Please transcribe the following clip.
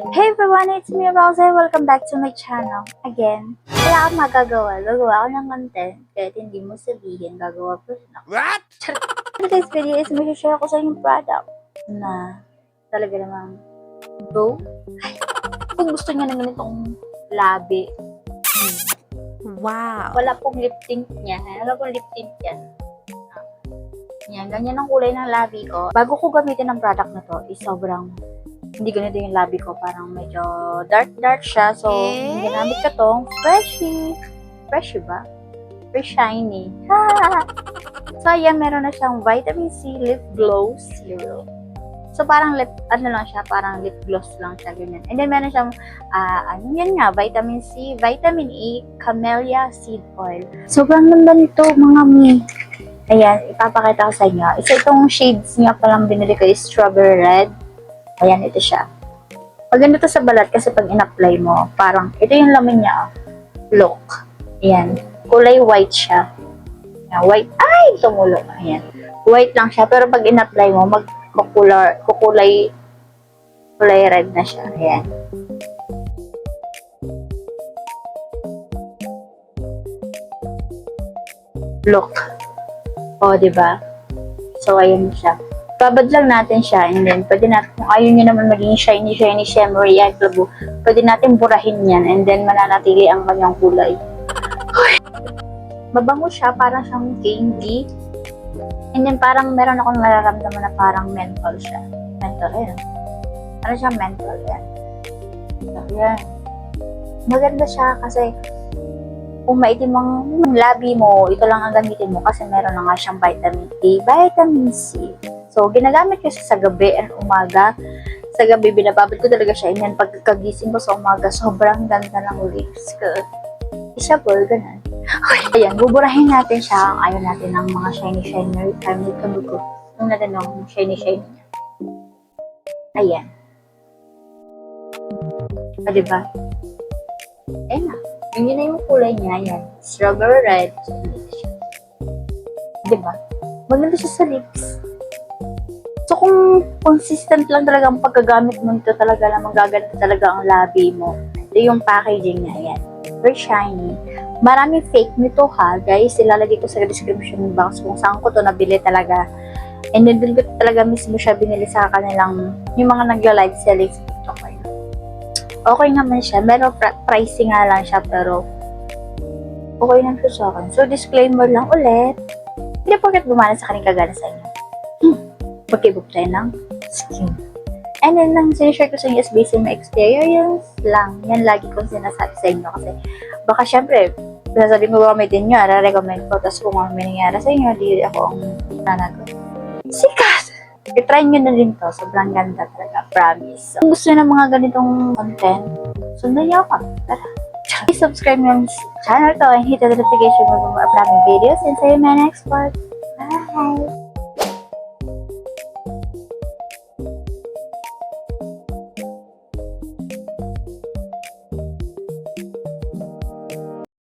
Hey everyone, it's me Rose. Welcome back to my channel. Again, wala akong magagawa. Gagawa ako ng content kahit hindi mo sabihin gagawa ko rin ako. What? Today's video is may share ko sa inyong product na talaga namang go. Kung gusto niya ng ganitong labi, Wow. wala pong lip tint niya. Wala pong lip tint yan. Yan, ganyan ang kulay ng labi ko. Bago ko gamitin ang product na to, is sobrang hindi ganito yung labi ko. Parang medyo dark siya. So, ginamit ko tong Freshie. Freshie ba? Fresh shiny. So, ayan, meron na siyang vitamin C lip glow serum. So, parang lip, lang siya, parang lip gloss lang siya, ganyan. And then, meron siyang, yan nga, vitamin C, vitamin E, camellia seed oil. Sobrang ganda nito, mga mi. Ayan, ipapakita ko sa inyo. Isa itong shades niya palang binili ko is strawberry red. Ayan, ito siya. Maganda to sa balat kasi pag in-apply mo, parang, ito yung laman niya. Look. Ayan. Kulay white siya. Ayan, white. Ay! Tumulo. Ayan. White lang siya. Pero pag in-apply mo, kulay red na siya. Ayan. Look. O, diba? So, ayan siya. Babad lang natin siya, and then, pwede natin, kung ayaw nyo naman maging shiny, shimmery, at labo, pwede natin burahin yan, and then, mananatili ang kanyang kulay. Mabango siya, parang siyang candy. And then, parang meron akong nararamdaman na parang menthol siya. Menthol, ayan. Parang siyang menthol, yan. So, yan. Maganda siya kasi, kung maitim ang labi mo, ito lang ang gamitin mo kasi meron na nga siyang vitamin A, vitamin C. So, ginagamit ko siya sa gabi and umaga. Sa gabi, binababad ko talaga siya. And then, pagkagising ko sa umaga, sobrang ganda ng lips ko. Isabol, ganun. Ayan, buburahin natin siya. Ayaw natin ng mga shiny, family kabugo. Yung natin ng shiny niya. Ayan. O, diba? Ayan na. Yun na yung kulay niya. Ayan. Strawberry red. Diba? Maganda siya sa lips. So, kung consistent lang talaga ang paggagamit mo nito, talaga lang magaganda talaga ang labi mo. Ito yung packaging niya. Ayan. Very shiny. Maraming fake nito ha, guys. Ilalagay ko sa description box kung saan ko to nabili talaga. And then, din ko talaga mismo siya binili sa kanilang, yung mga nagla-live selling sa TikTok. Okay naman siya. Meron pricing nga lang siya, pero okay lang siya sa akin. So, disclaimer lang ulit. Hindi porket bumana sa kaning kagana sa inyo. Magkibog tayo ng skin. And then, ang sinishare ko sa inyo is based on my experience lang. Yan lagi kong sinasabi sa inyo kasi baka syempre, sasabihin ko gamitin nyo, recommend ko. Tapos kung may nangyari sa inyo, di ako ang nanagot. Sikat! I-try nyo na rin to. Sobrang ganda talaga. Promise. Kung gusto nyo ng mga ganitong content, sundan nyo ako. Tara. Please subscribe yung channel to and hit the notification for more upcoming videos. And see you in my next part.